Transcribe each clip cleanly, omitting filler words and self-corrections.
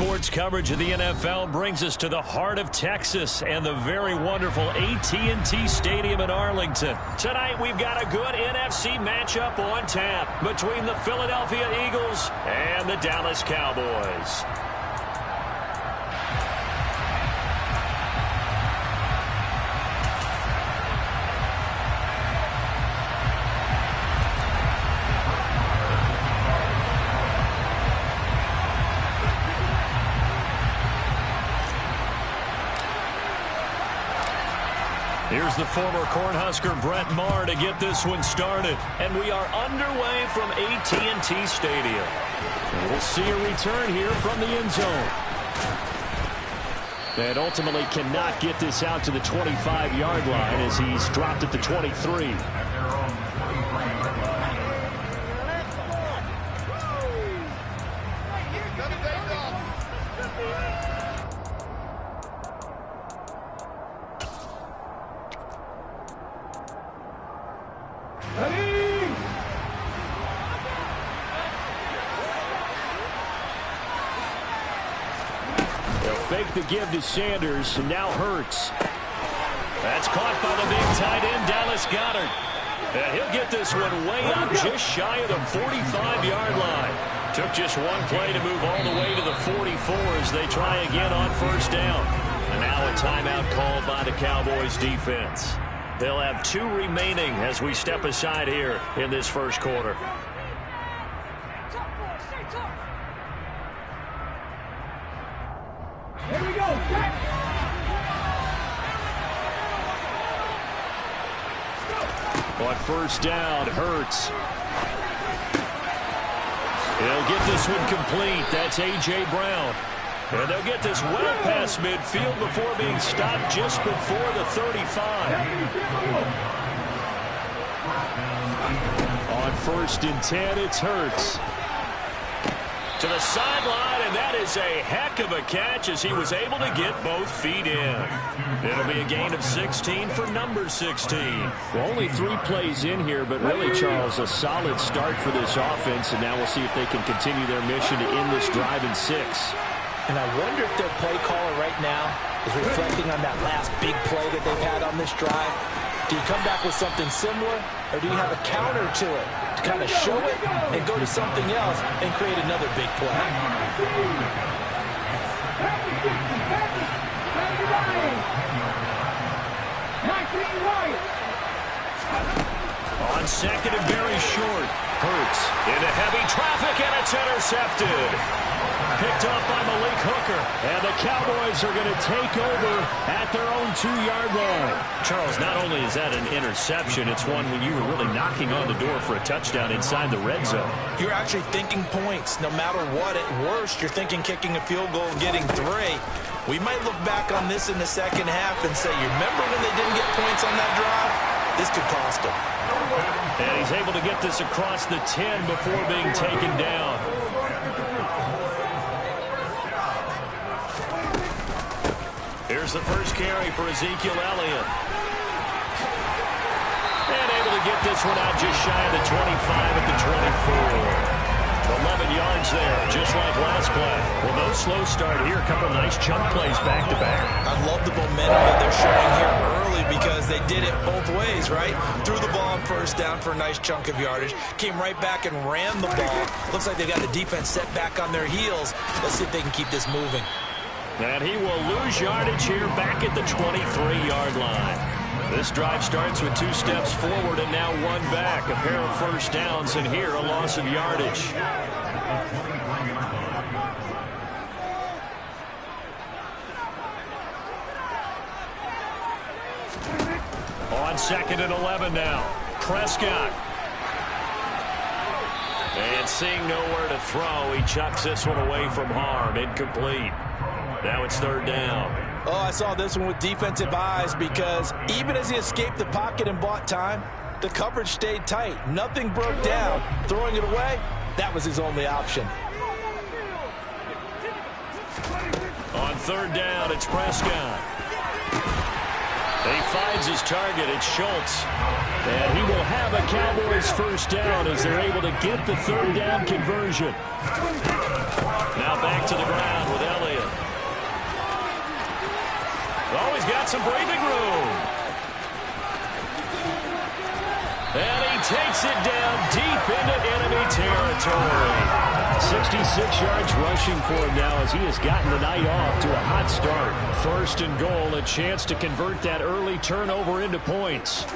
sports coverage of the NFL brings us to the heart of Texas and the very wonderful AT&T Stadium in Arlington. Tonight, we've got a good NFC matchup on tap between the Philadelphia Eagles and the Dallas Cowboys. Here's the former Cornhusker Brett Maher to get this one started. And we are underway from AT&T Stadium. And we'll see a return here from the end zone. And ultimately cannot get this out to the 25-yard line as he's dropped at the 23. Fake the give to Sanders, and now Hurts. That's caught by the big tight end, Dallas Goedert. And he'll get this one way up just shy of the 45-yard line. Took just one play to move all the way to the 44 as they try again on first down. And now a timeout called by the Cowboys defense. They'll have 2 remaining as we step aside here in this first quarter. Here we go. On first down, Hurts. He'll get this one complete. That's A.J. Brown. And they'll get this well past midfield before being stopped just before the 35. On first and 10, it's Hurts. To the sideline, and that is a heck of a catch as he was able to get both feet in. It'll be a gain of 16 for number 16. Well, only 3 plays in here, but really, Charles, a solid start for this offense, and now we'll see if they can continue their mission to end this drive in 6. And I wonder if their play caller right now is reflecting on that last big play that they've had on this drive. Do you come back with something similar, or do you have a counter to it to kind of show it and go to something else and create another big play? On second and very short, Hurts into heavy traffic, and it's intercepted. Picked up by Malik Hooker, and the Cowboys are going to take over at their own 2-yard line. Charles, not only is that an interception, it's one when you were really knocking on the door for a touchdown inside the red zone. You're actually thinking points. No matter what, at worst, you're thinking kicking a field goal and getting 3. We might look back on this in the second half and say, you remember when they didn't get points on that drive? This could cost them. And he's able to get this across the 10 before being taken down. Here's the first carry for Ezekiel Elliott. And able to get this one out just shy of the 25 at the 24. 11 yards there, just like last play. Well, no slow start here. A couple nice chunk plays back-to-back. I love the momentum that they're showing here early because they did it both ways, right? Threw the ball on first down for a nice chunk of yardage. Came right back and ran the ball. Looks like they got the defense set back on their heels. Let's see if they can keep this moving. And he will lose yardage here back at the 23-yard line. This drive starts with 2 steps forward and now 1 back. A pair of first downs, and here a loss of yardage. On second and 11 now. Prescott. And seeing nowhere to throw, he chucks this one away from harm. Incomplete. Now it's 3rd down. Oh, I saw this one with defensive eyes because even as he escaped the pocket and bought time, the coverage stayed tight. Nothing broke down. Throwing it away, that was his only option. On 3rd down, it's Prescott. He finds his target. It's Schultz. And he will have a Cowboys first down as they're able to get the 3rd down conversion. Now back to the ground with Elliott. he's got some breathing room. And he takes it down deep into enemy territory. 66 yards rushing for him now as he has gotten the night off to a hot start. First and goal, a chance to convert that early turnover into points.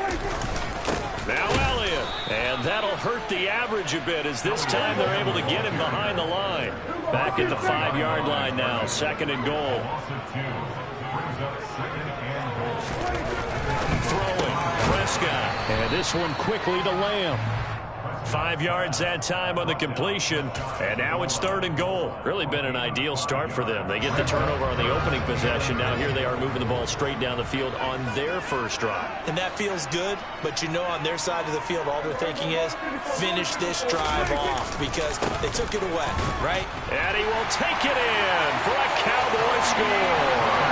Now Elliott, and that'll hurt the average a bit as this time they're able to get him behind the line. Back at the 5-yard line now, second and goal. Throwing, Prescott, and this one quickly to Lamb. 5 yards that time on the completion, and now it's third and goal. Really been an ideal start for them. They get the turnover on the opening possession. Now here they are moving the ball straight down the field on their first drive. And that feels good, but you know on their side of the field all they're thinking is finish this drive off because they took it away, right? And he will take it in for a Cowboy score.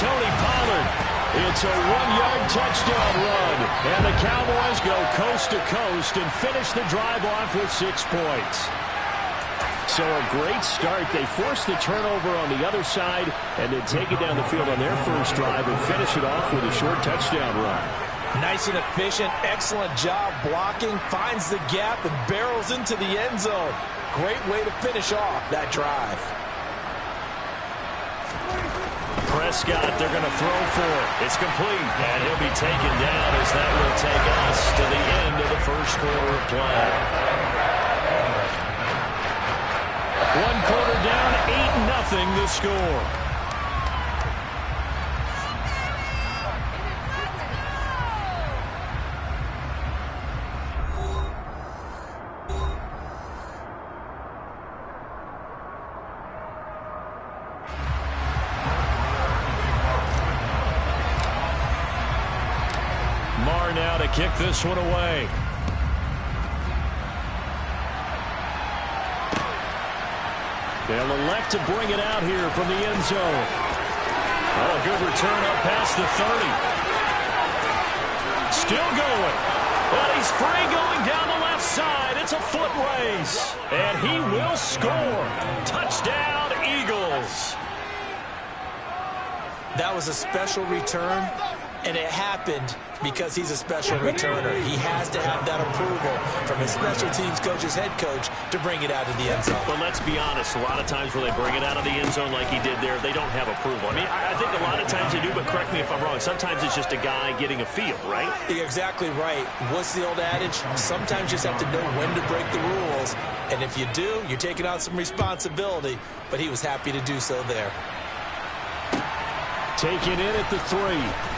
Tony Pollard. It's a 1-yard touchdown run, and the Cowboys go coast to coast and finish the drive off with 6 points. So a great start. They force the turnover on the other side and then take it down the field on their first drive and finish it off with a short touchdown run. Nice and efficient, excellent job blocking, finds the gap and barrels into the end zone. Great way to finish off that drive. Prescott, they're going to throw for it. It's complete, and he'll be taken down as that will take us to the end of the first quarter of play. 1 quarter down, 8-0 the score. Now to kick this one away. They'll elect to bring it out here from the end zone. Oh, a good return up past the 30. Still going. But he's free going down the left side. It's a foot race. And he will score. Touchdown, Eagles. That was a special return. And it happened because he's a special returner. He has to have that approval from his special teams coach's head coach to bring it out of the end zone. But let's be honest, a lot of times when they bring it out of the end zone like he did there, they don't have approval. I mean, I think a lot of times they do, but correct me if I'm wrong. Sometimes it's just a guy getting a feel, right? You're exactly right. What's the old adage? Sometimes you just have to know when to break the rules. And if you do, you're taking on some responsibility. But he was happy to do so there. Taken in at the 3.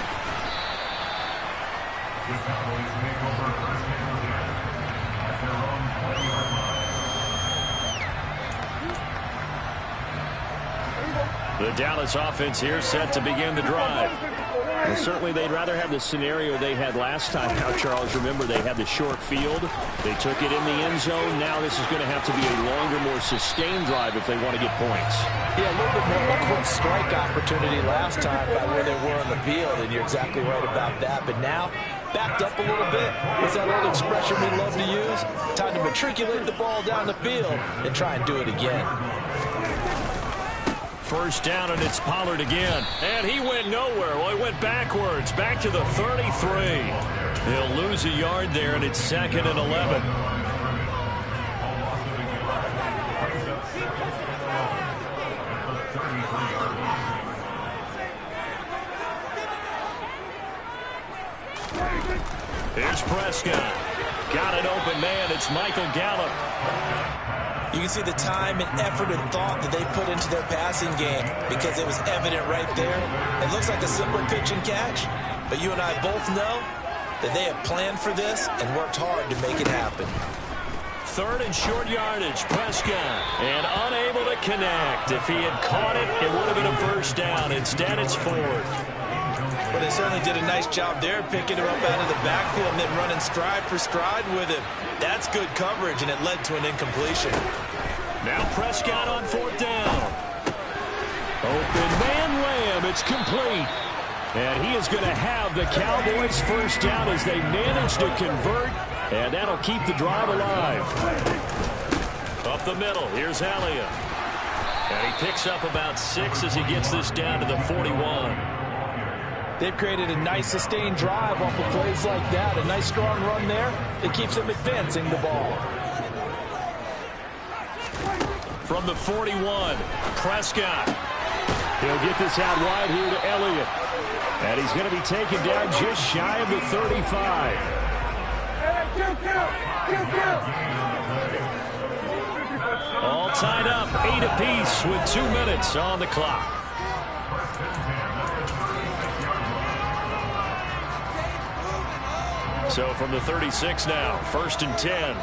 The Dallas offense here set to begin the drive. Well, certainly they'd rather have the scenario they had last time. Now, Charles, remember they had the short field. They took it in the end zone. Now this is going to have to be a longer, more sustained drive if they want to get points. Yeah, a little bit more of a quick strike opportunity last time by where they were on the field, and you're exactly right about that. But now, backed up a little bit. What's that old expression we love to use? Time to matriculate the ball down the field and try and do it again. First down, and it's Pollard again. And he went nowhere. Well, he went backwards, back to the 33. He'll lose a yard there, and it's 2nd and 11. Here's Prescott. Got an open man. It's Michael Gallup. You can see the time and effort and thought that they put into their passing game because it was evident right there. It looks like a simple pitch and catch, but you and I both know that they have planned for this and worked hard to make it happen. 3rd and short yardage, Prescott, and unable to connect. If he had caught it, it would have been a first down. Instead, it's 4th. But they certainly did a nice job there, picking him up out of the backfield and then running stride for stride with him. That's good coverage, and it led to an incompletion. Now Prescott on 4th down. Open man Lamb. It's complete. And he is going to have the Cowboys first down as they manage to convert. And that'll keep the drive alive. Up the middle. Here's Elliott. And he picks up about 6 as he gets this down to the 41. They've created a nice sustained drive off of plays like that. A nice strong run there that keeps them advancing the ball. From the 41, Prescott. He'll get this out wide here to Elliott. And he's going to be taken down just shy of the 35. All tied up, 8 apiece with 2 minutes on the clock. So from the 36 now, 1st and 10.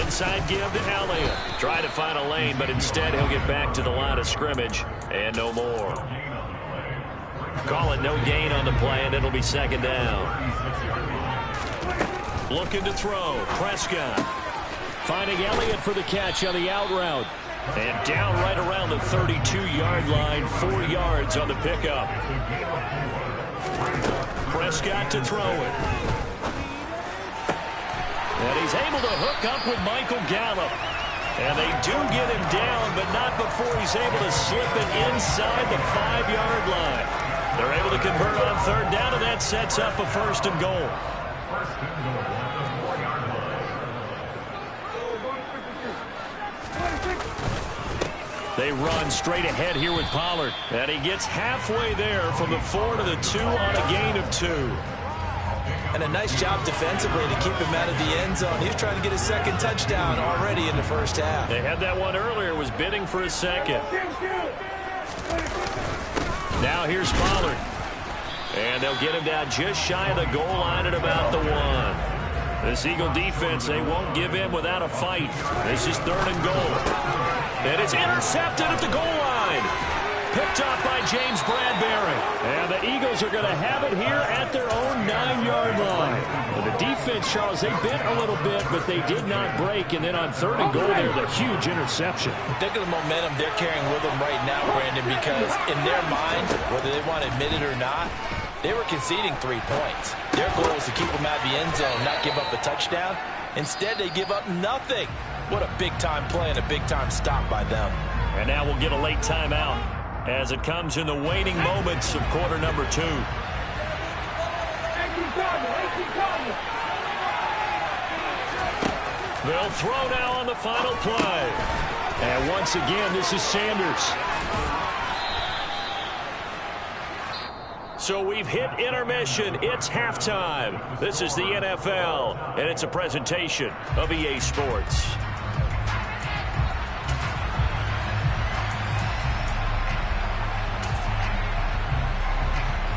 Inside give to Elliott. Try to find a lane, but instead he'll get back to the line of scrimmage and no more. Call it no gain on the play, and it'll be 2nd down. Looking to throw. Prescott. Finding Elliott for the catch on the out route. And down right around the 32-yard line, 4 yards on the pickup. Prescott to throw it. And he's able to hook up with Michael Gallup. And they do get him down, but not before he's able to slip it inside the 5-yard line. They're able to convert on 3rd down, and that sets up a 1st and goal. They run straight ahead here with Pollard. And he gets halfway there from the 4 to the 2 on a gain of 2. And a nice job defensively to keep him out of the end zone. He was trying to get his 2nd touchdown already in the 1st half. They had that one earlier, was bidding for a 2nd. Now here's Pollard. And they'll get him down just shy of the goal line at about the 1. This Eagle defense, they won't give in without a fight. This is 3rd and goal. And it's intercepted at the goal line. Picked up by James Bradbury. And the Eagles are going to have it here at their own 9-yard line. And the defense, Charles, they bit a little bit, but they did not break. And then on 3rd and goal, there's a huge interception. Look at the momentum they're carrying with them right now, Brandon, because in their mind, whether they want to admit it or not, they were conceding 3 points. Their goal was to keep them out of the end zone, not give up a touchdown. Instead, they give up nothing. What a big-time play and a big-time stop by them. And now we'll get a late timeout as it comes in the waning moments of quarter number 2. They'll throw now on the final play. And once again, this is Sanders. So we've hit intermission. It's halftime. This is the NFL, and it's a presentation of EA Sports.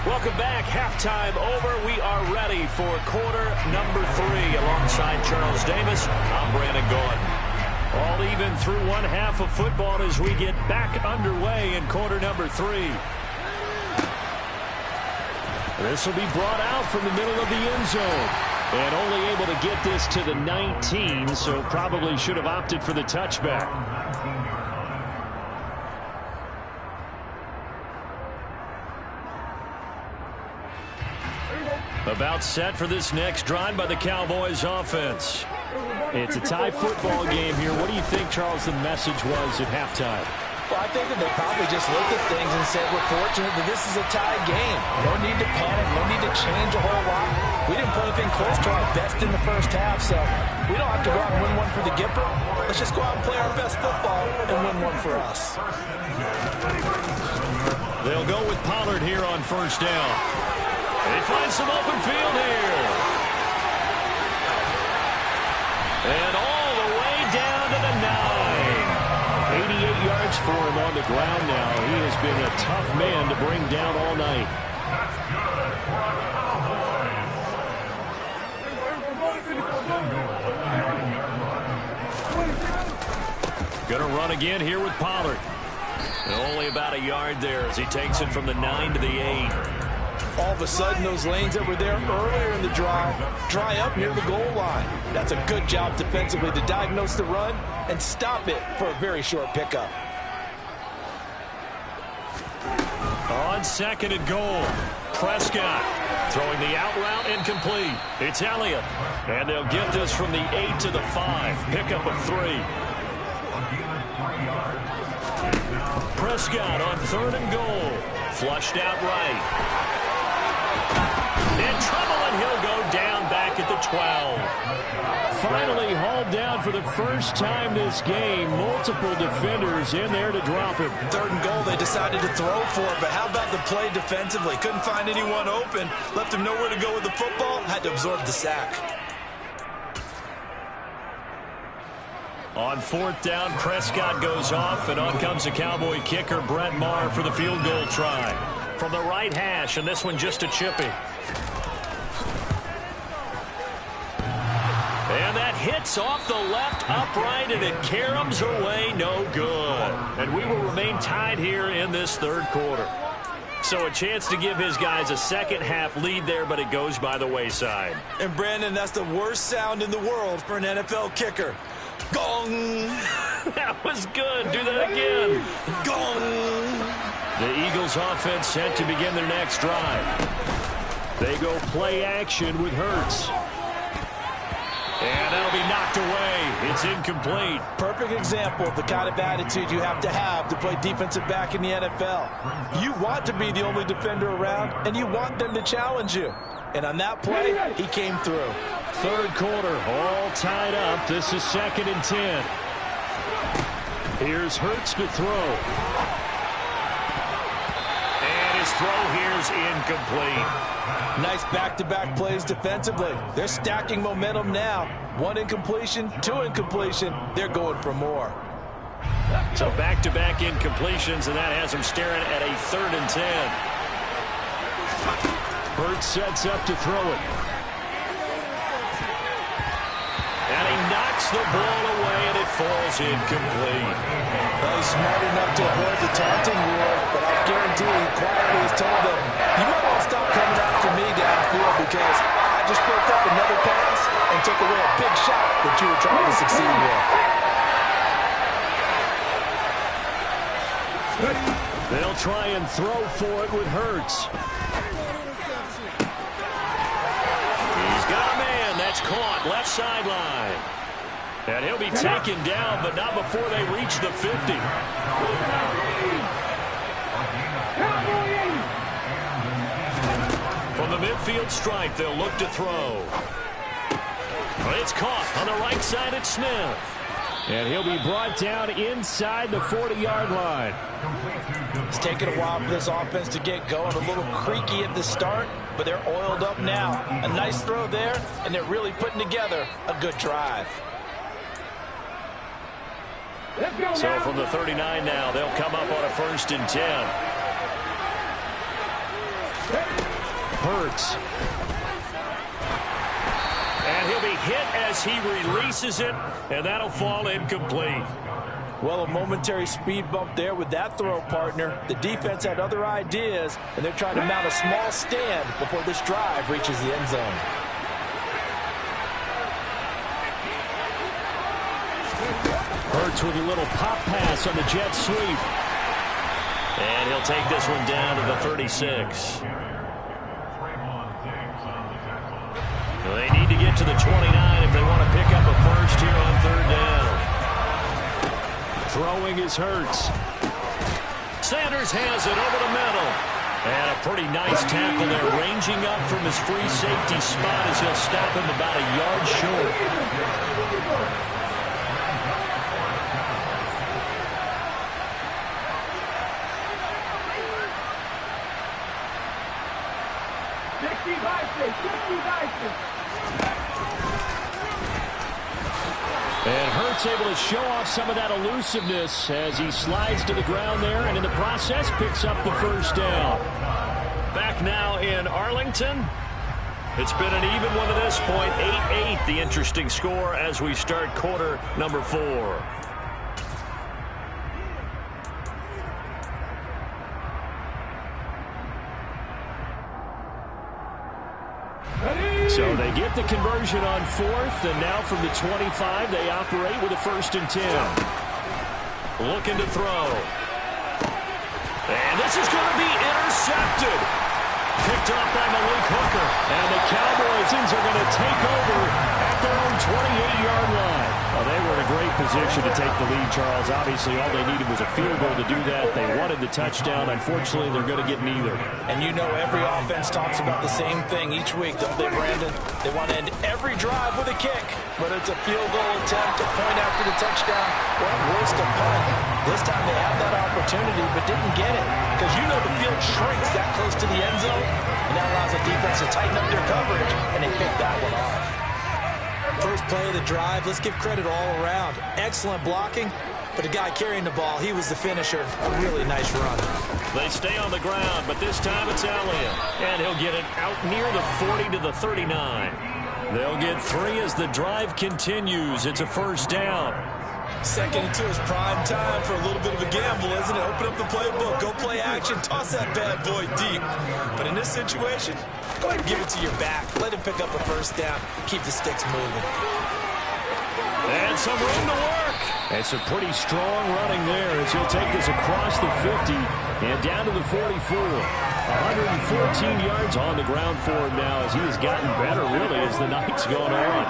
Welcome back. Halftime over. We are ready for quarter number 3. Alongside Charles Davis, I'm Brandon Gordon. All even through one half of football as we get back underway in quarter number 3. This will be brought out from the middle of the end zone. And only able to get this to the 19, so probably should have opted for the touchback. About set for this next drive by the Cowboys offense. It's a tie football game here. What do you think, Charles, the message was at halftime? Well, I think that they probably just looked at things and said, we're fortunate that this is a tie game. No need to panic. No need to change a whole lot. We didn't play anything close to our best in the 1st half, so we don't have to go out and win one for the Gipper. Let's just go out and play our best football and win one for us. They'll go with Pollard here on 1st down. They find some open field here. And all the way down to the 9. 88 yards for him on the ground now. He has been a tough man to bring down all night. Going to run again here with Pollard. And only about a yard there as he takes it from the 9 to the 8. All of a sudden, those lanes that were there earlier in the drive dry up near the goal line. That's a good job defensively to diagnose the run and stop it for a very short pickup. On 2nd and goal, Prescott throwing the out route incomplete. It's Elliott. And they'll get this from the 8 to the 5. Pickup of 3. Prescott on 3rd and goal. Flushed out right. In trouble, and he'll go down back at the 12. Finally hauled down for the first time this game. Multiple defenders in there to drop him. 3rd and goal, they decided to throw for it, but how about the play defensively? Couldn't find anyone open. Left him nowhere to go with the football. Had to absorb the sack. On 4th down, Prescott goes off, and on comes the Cowboy kicker, Brett Maher, for the field goal try. From the right hash, and this one just a chippy. And that hits off the left upright, and it caroms away, no good. And we will remain tied here in this 3rd quarter. So a chance to give his guys a second-half lead there, but it goes by the wayside. And, Brandon, that's the worst sound in the world for an NFL kicker. Gong! That was good. Do that again. Gong! The Eagles offense set to begin their next drive. They go play action with Hurts. And that'll be knocked away. It's incomplete. Perfect example of the kind of attitude you have to play defensive back in the NFL. You want to be the only defender around, and you want them to challenge you. And on that play, he came through. 3rd quarter, all tied up. This is 2nd and 10. Here's Hurts to throw. And his throw here's incomplete. Nice back-to-back plays defensively. They're stacking momentum now. 1 incompletion, 2 incompletion. They're going for more. So back-to-back incompletions, and that has them staring at a 3rd and 10. Hurts sets up to throw it. And he knocks the ball away, and it falls incomplete. Well, he's smart enough to avoid the taunting rule, but I guarantee he quietly has told them, you might want to stop coming after me downfield because I just broke up another pass and took away a big shot that you were trying to succeed with. They'll try and throw for it with Hurts. He's got a man. That's caught. Left sideline. And he'll be taken down, but not before they reach the 50. From the midfield stripe, they'll look to throw. It's caught on the right side at Smith. And he'll be brought down inside the 40-yard line. It's taken a while for this offense to get going. A little creaky at the start, but they're oiled up now. A nice throw there, and they're really putting together a good drive. So from the 39 now, they'll come up on a 1st and 10. Hurts. And he'll be hit as he releases it, and that'll fall incomplete. Well, a momentary speed bump there with that throw, partner. The defense had other ideas, and they're trying to mount a small stand before this drive reaches the end zone. Hurts with a little pop pass on the jet sweep. And he'll take this one down to the 36. Well, they need to get to the 29 if they want to pick up a first here on 3rd down. Throwing is Hurts. Sanders has it over the middle. And a pretty nice tackle there, ranging up from his free safety spot as he'll stop him about a yard short. And Hurts able to show off some of that elusiveness as he slides to the ground there, and in the process picks up the 1st down. Back now in Arlington. It's been an even one to this point, 8-8, the interesting score as we start quarter number 4. So they get the conversion on 4th, and now from the 25, they operate with a 1st and 10. Looking to throw. And this is going to be intercepted. Picked off by Malik Hooker. And the Cowboys are going to take over at their own 28-yard line. Well, they were in a great position to take the lead, Charles. Obviously, all they needed was a field goal to do that. They wanted the touchdown. Unfortunately, they're going to get neither. And you know every offense talks about the same thing each week, don't they, Brandon? They want to end every drive with a kick. Whether it's a field goal attempt, a point after the touchdown, or at worst, a punt. This time they had that opportunity but didn't get it. Because you know the field shrinks that close to the end zone, and that allows the defense to tighten up their coverage, and they picked that one off. First play of the drive, let's give credit all around. Excellent blocking, but the guy carrying the ball, he was the finisher. A really nice run. They stay on the ground, but this time it's Elliott. And he'll get it out near the 40 to the 39. They'll get 3 as the drive continues. It's a first down. Second and 2 is prime time for a little bit of a gamble, isn't it? Open up the playbook, go play action, toss that bad boy deep. But in this situation, go ahead and give it to your back. Let him pick up a first down. Keep the sticks moving. And some room to work. And some pretty strong running there as he'll take this across the 50 and down to the 44. 114 yards on the ground for him now as he has gotten better, really, as the night's gone on.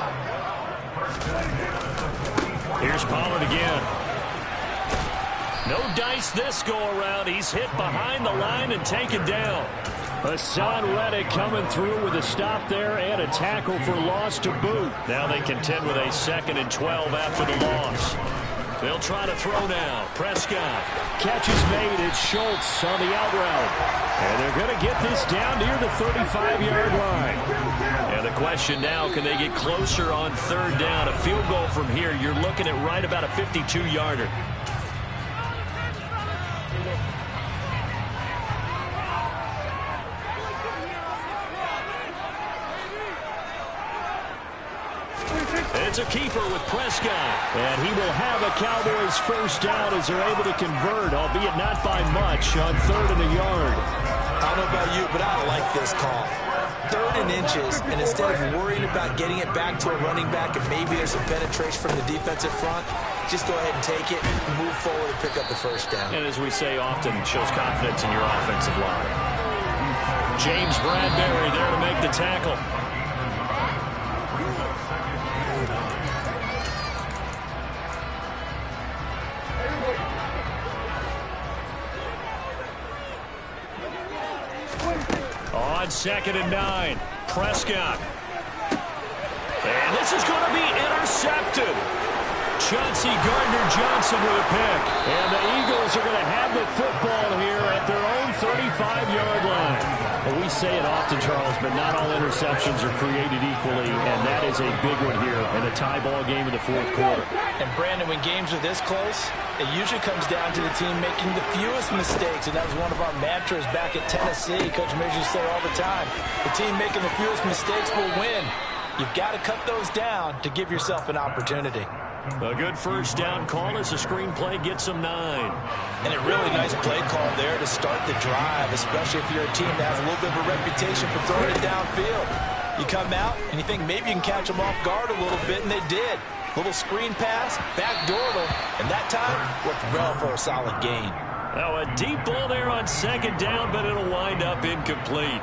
Here's Pollard again. No dice this go-around. He's hit behind the line and taken down. Hassan Reddick coming through with a stop there and a tackle for loss to boot. Now they contend with a 2nd and 12 after the loss. They'll try to throw now. Prescott. Catch is made. It's Schultz on the out route. And they're going to get this down near the 35-yard line. And the question now, can they get closer on 3rd down? A field goal from here, you're looking at right about a 52-yarder. It's a keeper with Prescott. And he will have a Cowboys first down as they're able to convert, albeit not by much, on 3rd and a yard. I don't know about you, but I like this call. 3rd and inches, and instead of worrying about getting it back to a running back and maybe there's some penetration from the defensive front, just go ahead and take it, move forward, and pick up the first down. And as we say often, shows confidence in your offensive line. James Bradbury there to make the tackle. On 2nd and 9, Prescott. And this is going to be intercepted. Chauncey Gardner-Johnson with a pick. And the Eagles are going to have the football here at their own 35-yard line. Well, we say it often, Charles, but not all interceptions are created equally, and that is a big one here in a tie ball game in the 4th quarter. And, Brandon, when games are this close, it usually comes down to the team making the fewest mistakes, and that was one of our mantras back at Tennessee. Coach Mears used to say all the time, the team making the fewest mistakes will win. You've got to cut those down to give yourself an opportunity. A good first down call as the screenplay gets them 9. And a really nice play call there to start the drive, especially if you're a team that has a little bit of a reputation for throwing it downfield. You come out and you think maybe you can catch them off guard a little bit, and they did. Little screen pass, backdoor them, and that time worked well for a solid gain. Now a deep ball there on 2nd down, but it'll wind up incomplete.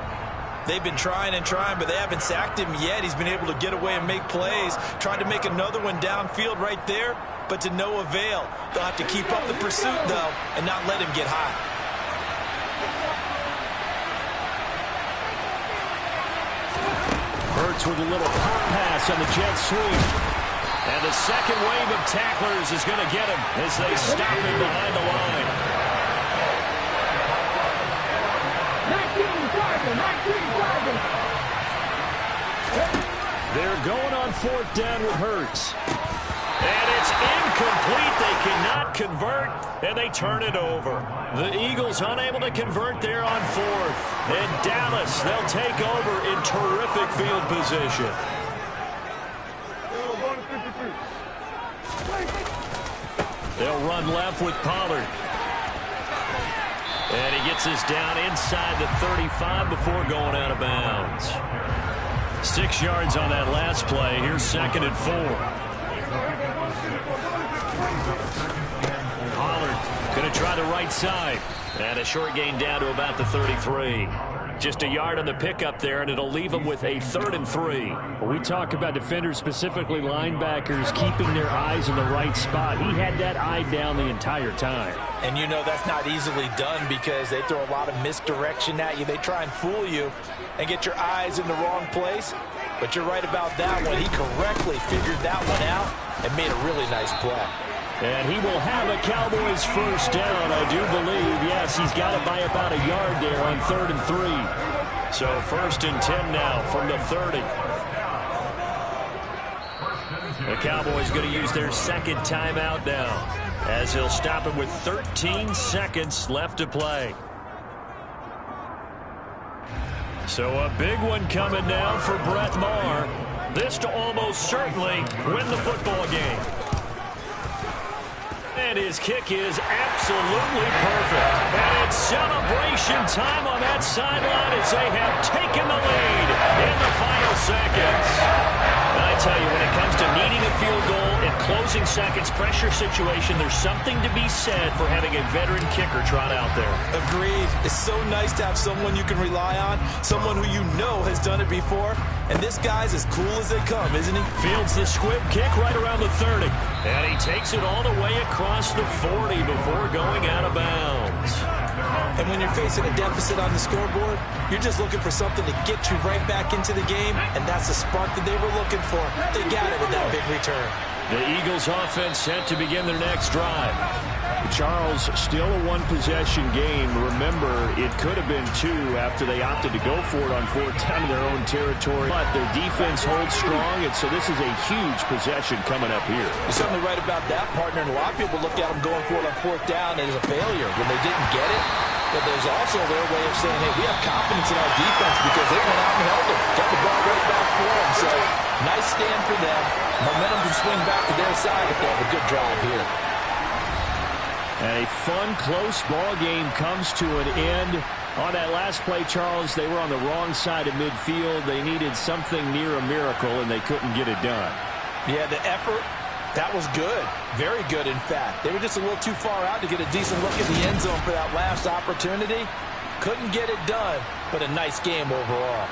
They've been trying and trying, but they haven't sacked him yet. He's been able to get away and make plays. Tried to make another one downfield right there, but to no avail. They'll have to keep up the pursuit, though, and not let him get hot. Hurts with a little pop pass on the jet sweep. And the second wave of tacklers is going to get him as they stop him behind the line. They're going on 4th down with Hurts. And it's incomplete. They cannot convert, and they turn it over. The Eagles unable to convert there on 4th. And Dallas, they'll take over in terrific field position. They'll run left with Pollard. And he gets this down inside the 35 before going out of bounds. 6 yards on that last play. Here's 2nd and 4. Pollard going to try the right side. And a short gain down to about the 33. Just a yard on the pickup there, and it'll leave them with a 3rd and 3. When we talk about defenders, specifically linebackers, keeping their eyes in the right spot. He had that eye down the entire time. And you know that's not easily done because they throw a lot of misdirection at you. They try and fool you and get your eyes in the wrong place. But you're right about that one. He correctly figured that one out and made a really nice play. And he will have a Cowboys first down, I do believe. Yes, he's got it by about a yard there on 3rd and 3. So 1st and 10 now from the 30. The Cowboys going to use their 2nd timeout now, as he'll stop it with 13 seconds left to play. So a big one coming now for Brett Maher. This to almost certainly win the football game. And his kick is absolutely perfect. And it's celebration time on that sideline as they have taken the lead in the final seconds. And I tell you, when it comes to needing a field goal in closing seconds, pressure situation, there's something to be said for having a veteran kicker trot out there. Agreed. It's so nice to have someone you can rely on, someone who you know has done it before. And this guy's as cool as they come, isn't he? Fields the squib kick right around the 30. And he takes it all the way across the 40 before going out of bounds. And when you're facing a deficit on the scoreboard, you're just looking for something to get you right back into the game, and that's the spark that they were looking for. They got it with that big return. The Eagles offense set to begin their next drive. Charles, still a one-possession game. Remember, it could have been 2 after they opted to go for it on 4th down in their own territory. But their defense holds strong, and so this is a huge possession coming up here. You're certainly right about that, partner. And a lot of people look at them going for it on 4th down as a failure when they didn't get it. But there's also their way of saying, hey, we have confidence in our defense because they went out and held them. Got the ball right back for them. So nice stand for them. Momentum can swing back to their side if they have a good drive here. And a fun, close ball game comes to an end. On that last play, Charles, they were on the wrong side of midfield. They needed something near a miracle, and they couldn't get it done. Yeah, the effort, that was good. Very good, in fact. They were just a little too far out to get a decent look at the end zone for that last opportunity. Couldn't get it done, but a nice game overall.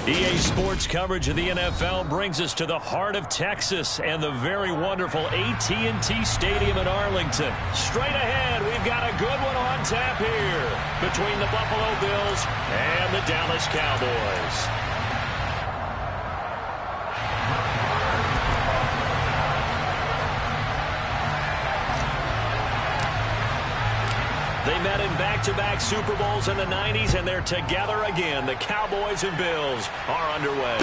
EA Sports coverage of the NFL brings us to the heart of Texas and the very wonderful AT&T Stadium in Arlington. Straight ahead, we've got a good one on tap here between the Buffalo Bills and the Dallas Cowboys. They met in back-to-back Super Bowls in the 90s, and they're together again. The Cowboys and Bills are underway.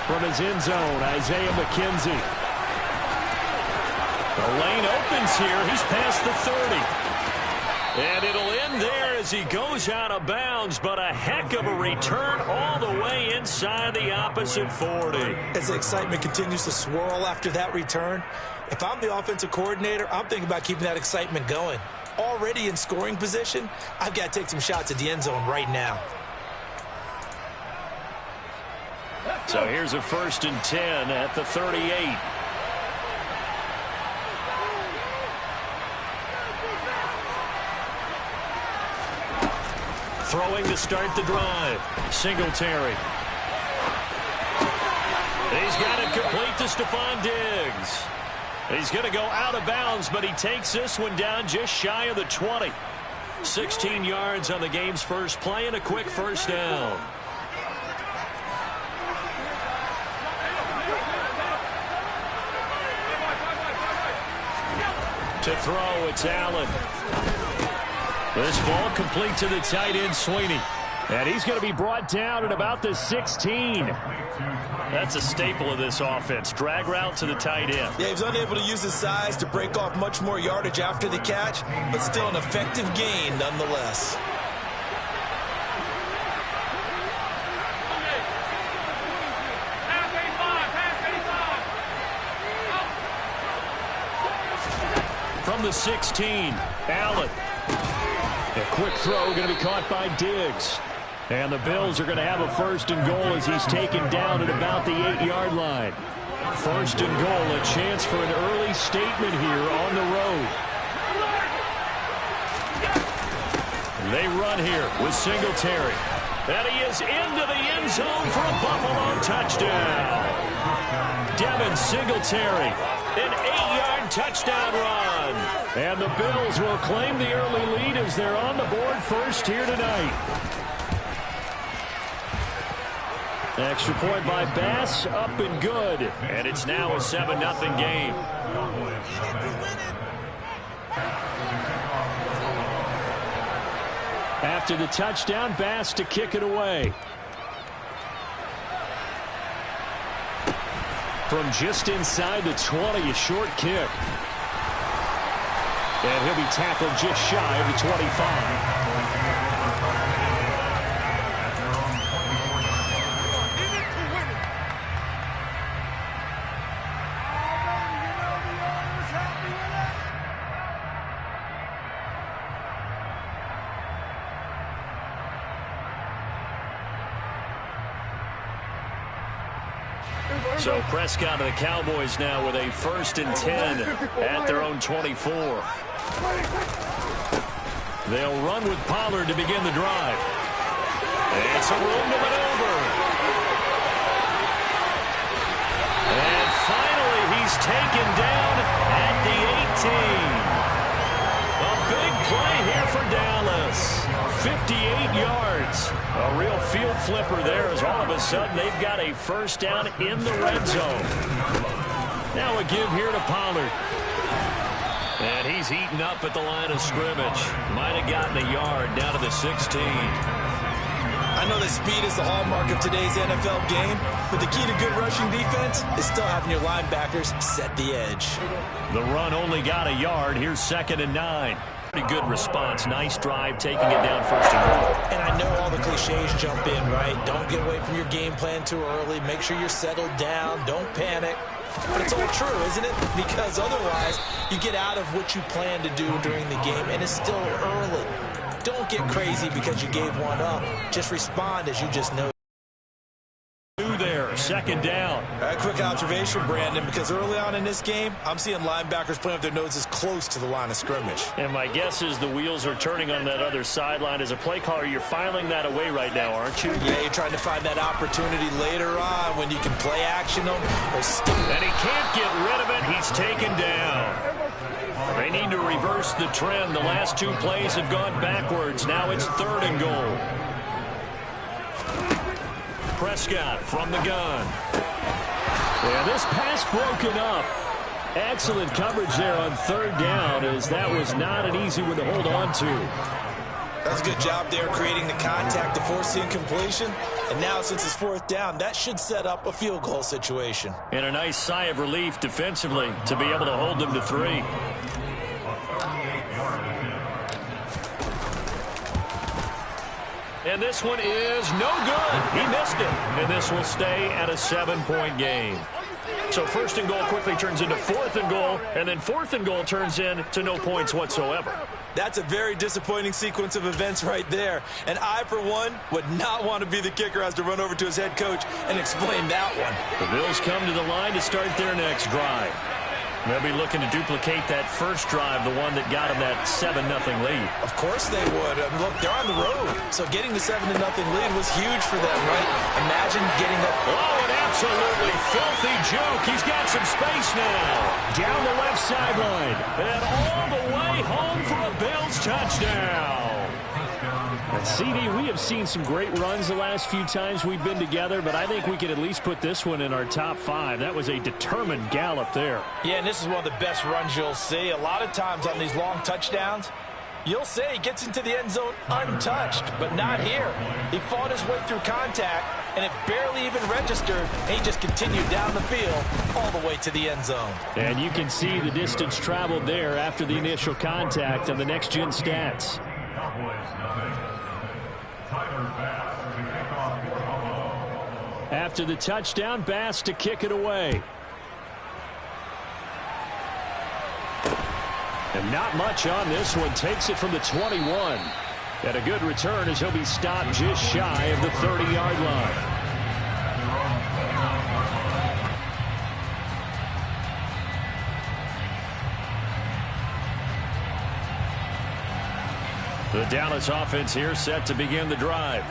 From his end zone, Isaiah McKenzie. The lane opens here. He's past the 30. And it'll end there as he goes out of bounds, but a heck of a return all the way inside the opposite 40. As the excitement continues to swirl after that return, if I'm the offensive coordinator, I'm thinking about keeping that excitement going. Already in scoring position, I've got to take some shots at the end zone right now. So here's a 1st and 10 at the 38. Throwing to start the drive. Singletary. He's got it complete to Stephon Diggs. He's going to go out of bounds, but he takes this one down just shy of the 20. 16 yards on the game's first play and a quick first down. To throw, it's Allen. This ball complete to the tight end, Sweeney. And he's going to be brought down at about the 16. That's a staple of this offense. Drag route to the tight end. Yeah, he was unable to use his size to break off much more yardage after the catch, but still an effective gain nonetheless. From the 16, Allen. A quick throw going to be caught by Diggs. And the Bills are going to have a 1st and goal as he's taken down at about the 8-yard line. 1st and goal, a chance for an early statement here on the road. They run here with Singletary. And he is into the end zone for a Buffalo touchdown. Devin Singletary, an 8-yard touchdown run. And the Bills will claim the early lead as they're on the board first here tonight. Extra point by Bass, up and good. And it's now a 7-0 game. After the touchdown, Bass to kick it away. From just inside the 20, a short kick. And he'll be tackled just shy of the 25. So Prescott and the Cowboys now with a 1st and 10 at their own 24. They'll run with Pollard to begin the drive. And some room to maneuver. And finally he's taken down at the 18. A big play here for Dallas. 58 yards. A real field flipper there as all of a sudden they've got a 1st down in the red zone. Now a give here to Pollard. And he's eaten up at the line of scrimmage. Might have gotten a yard down to the 16. I know that speed is the hallmark of today's NFL game, but the key to good rushing defense is still having your linebackers set the edge. The run only got a yard. Here's 2nd and 9. Pretty good response. Nice drive, taking it down 1st and goal. And I know all the cliches jump in, right? Don't get away from your game plan too early. Make sure you're settled down. Don't panic. But it's all true, isn't it? Because otherwise, you get out of what you plan to do during the game, and it's still early. Don't get crazy because you gave one up. Just respond as you just know. There, 2nd down. a quick observation, Brandon, because early on in this game, I'm seeing linebackers playing with their noses close to the line of scrimmage. And my guess is the wheels are turning on that other sideline. As a play caller, you're filing that away right now, aren't you? Yeah, you're trying to find that opportunity later on when you can play action them. And he can't get rid of it. He's taken down. They need to reverse the trend. The last two plays have gone backwards. Now it's 3rd and goal. Prescott from the gun. And this pass broken up. Excellent coverage there on 3rd down, as that was not an easy one to hold on to. That's a good job there creating the contact to force the incompletion. And now since it's 4th down, that should set up a field goal situation. And a nice sigh of relief defensively to be able to hold them to 3. And this one is no good. He missed it. And this will stay at a 7-point game. So 1st and goal quickly turns into 4th and goal. And then 4th and goal turns into no points whatsoever. That's a very disappointing sequence of events right there. And I, for one, would not want to be the kicker who has to run over to his head coach and explain that one. The Bills come to the line to start their next drive. They'll be looking to duplicate that first drive, the one that got them that 7-0 lead. Of course they would. Look, they're on the road, so getting the 7-0 lead was huge for them, right? Imagine getting that. Oh, an absolutely filthy juke. He's got some space now. Down the left sideline. And all the way home for a Bills touchdown. And CD, we have seen some great runs the last few times we've been together, but I think we can at least put this one in our top 5. That was a determined gallop there. Yeah, and this is one of the best runs you'll see. A lot of times on these long touchdowns, you'll say he gets into the end zone untouched, but not here. He fought his way through contact, and it barely even registered, and he just continued down the field all the way to the end zone. And you can see the distance traveled there after the initial contact on the next-gen stats. After the touchdown, Bass to kick it away. And not much on this one. Takes it from the 21. And a good return as he'll be stopped just shy of the 30-yard line. The Dallas offense here set to begin the drive.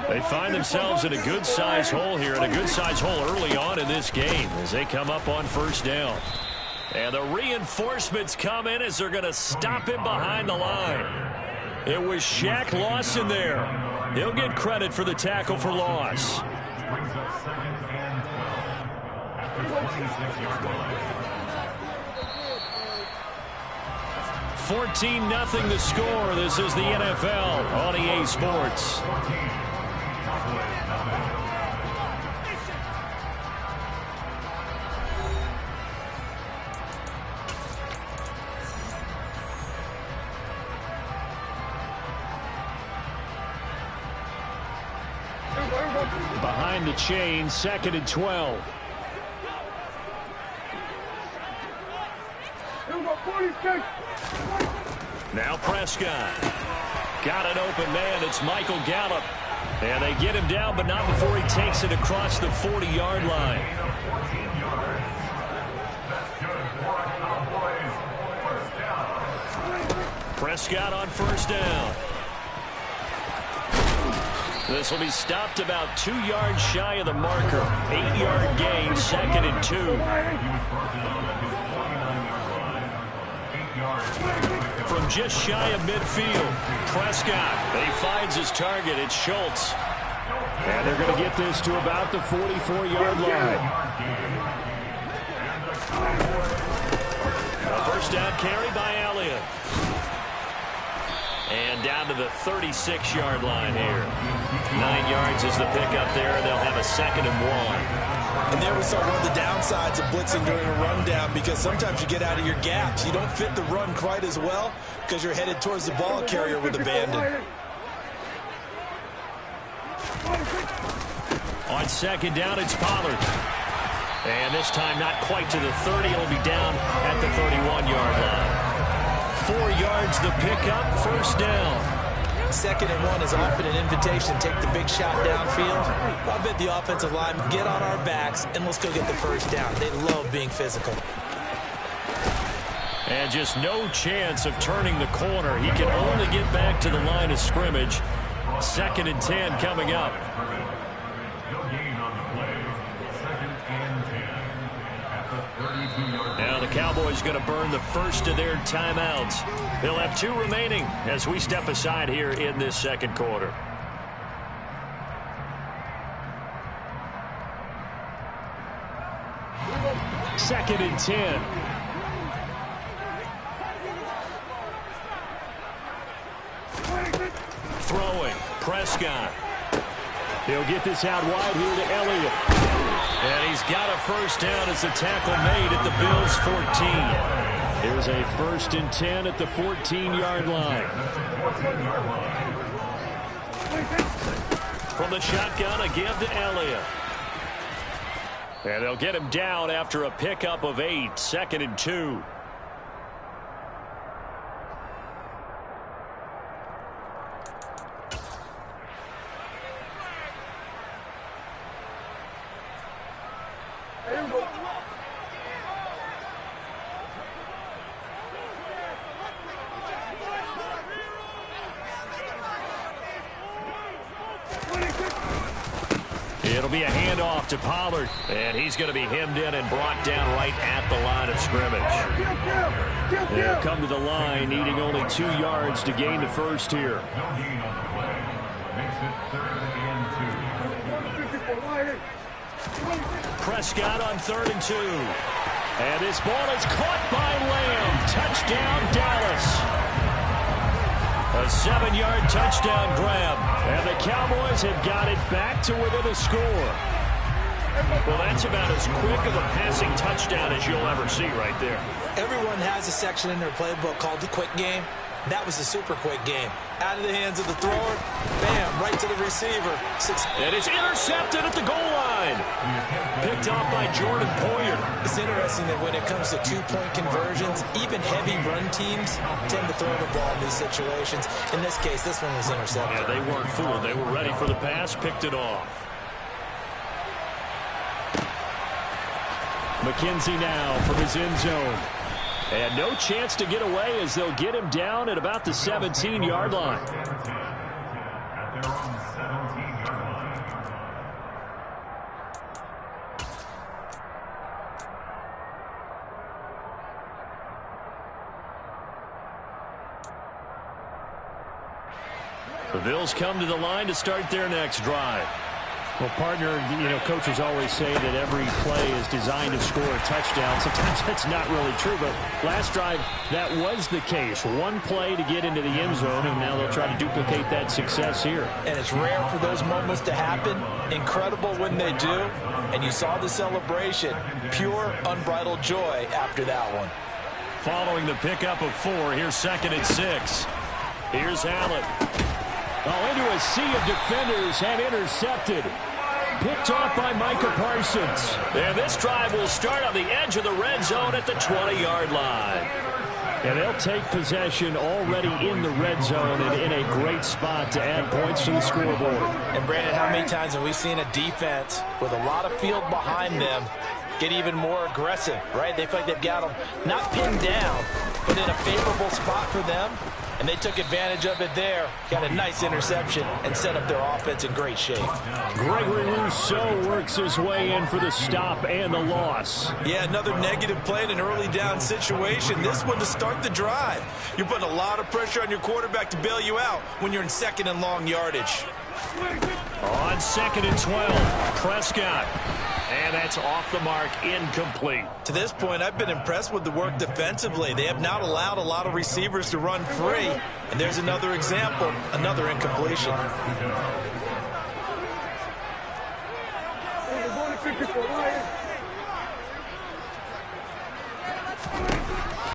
They find themselves in a good-sized hole here, and a good-sized hole early on in this game as they come up on 1st down. And the reinforcements come in as they're going to stop him behind the line. It was Shaq Lawson there. He'll get credit for the tackle for loss. 14-0 the score. This is the NFL on EA Sports. Behind the chain, 2nd and 12. Now Prescott. Got an open man. It's Michael Gallup. And they get him down, but not before he takes it across the 40-yard line. Prescott on 1st down. This will be stopped about 2 yards shy of the marker. 8-yard gain, 2nd and 2. From just shy of midfield, Prescott. He finds his target. It's Schultz. And they're going to get this to about the 44-yard line. A 1st down carry by Elliott. And down to the 36-yard line here. 9 yards is the pickup there, and they'll have a 2nd and 1. And there we saw one of the downsides of blitzing during a rundown, because sometimes you get out of your gaps. You don't fit the run quite as well because you're headed towards the ball carrier with abandon. On 2nd down, it's Pollard. And this time not quite to the 30. It'll be down at the 31-yard line. 4 yards the pickup, 1st down. 2nd and 1 is often an invitation to take the big shot downfield. I bet the offensive line get on our backs and let's go get the first down. They love being physical. And just no chance of turning the corner. He can only get back to the line of scrimmage. 2nd and 10 coming up. Now the Cowboys going to burn the first of their timeouts. They'll have 2 remaining as we step aside here in this 2nd quarter. Second and 10. Throwing, Prescott. He'll get this out wide here to Elliott. And he's got a first down as the tackle made at the Bills' 14. Here's a 1st and 10 at the 14-yard line. From the shotgun, a give to Elliott. And they'll get him down after a pickup of 8, 2nd and 2. It'll be a handoff to Pollard, and he's going to be hemmed in and brought down right at the line of scrimmage. They'll come to the line, needing only 2 yards to gain the first here. Prescott on 3rd and 2. And this ball is caught by Lamb. Touchdown, Dallas. A 7-yard touchdown grab. And the Cowboys have got it back to within a score. Well, that's about as quick of a passing touchdown as you'll ever see right there. Everyone has a section in their playbook called the quick game. That was a super quick game. Out of the hands of the thrower, bam, right to the receiver. And it's intercepted at the goal line. Picked off by Jordan Poyer. It's interesting that when it comes to 2-point conversions, even heavy run teams tend to throw the ball in these situations. In this case, this one was intercepted. Yeah, they weren't fooled. They were ready for the pass, picked it off. McKenzie now from his end zone. And no chance to get away as they'll get him down at about the 17-yard line. The Bills come to the line to start their next drive. Well, partner, coaches always say that every play is designed to score a touchdown. Sometimes that's not really true, but last drive, that was the case. One play to get into the end zone, and now they'll try to duplicate that success here. And it's rare for those moments to happen. Incredible when they do. And you saw the celebration. Pure, unbridled joy after that one. Following the pickup of 4, here's 2nd and 6. Here's Allen. Oh, into a sea of defenders and intercepted. Picked off by Micah Parsons. And this drive will start on the edge of the red zone at the 20-yard line. And they'll take possession already in the red zone and in a great spot to add points to the scoreboard. And, Brandon, how many times have we seen a defense with a lot of field behind them get even more aggressive, right? They feel like they've got them not pinned down, but in a favorable spot for them. And they took advantage of it there. Got a nice interception and set up their offense in great shape. Gregory Rousseau works his way in for the stop and the loss. Yeah, another negative play in an early down situation. This one to start the drive. You're putting a lot of pressure on your quarterback to bail you out when you're in 2nd and long yardage. On 2nd and 12, Prescott. And that's off the mark, incomplete. To this point, I've been impressed with the work defensively. They have not allowed a lot of receivers to run free. And there's another example, another incompletion.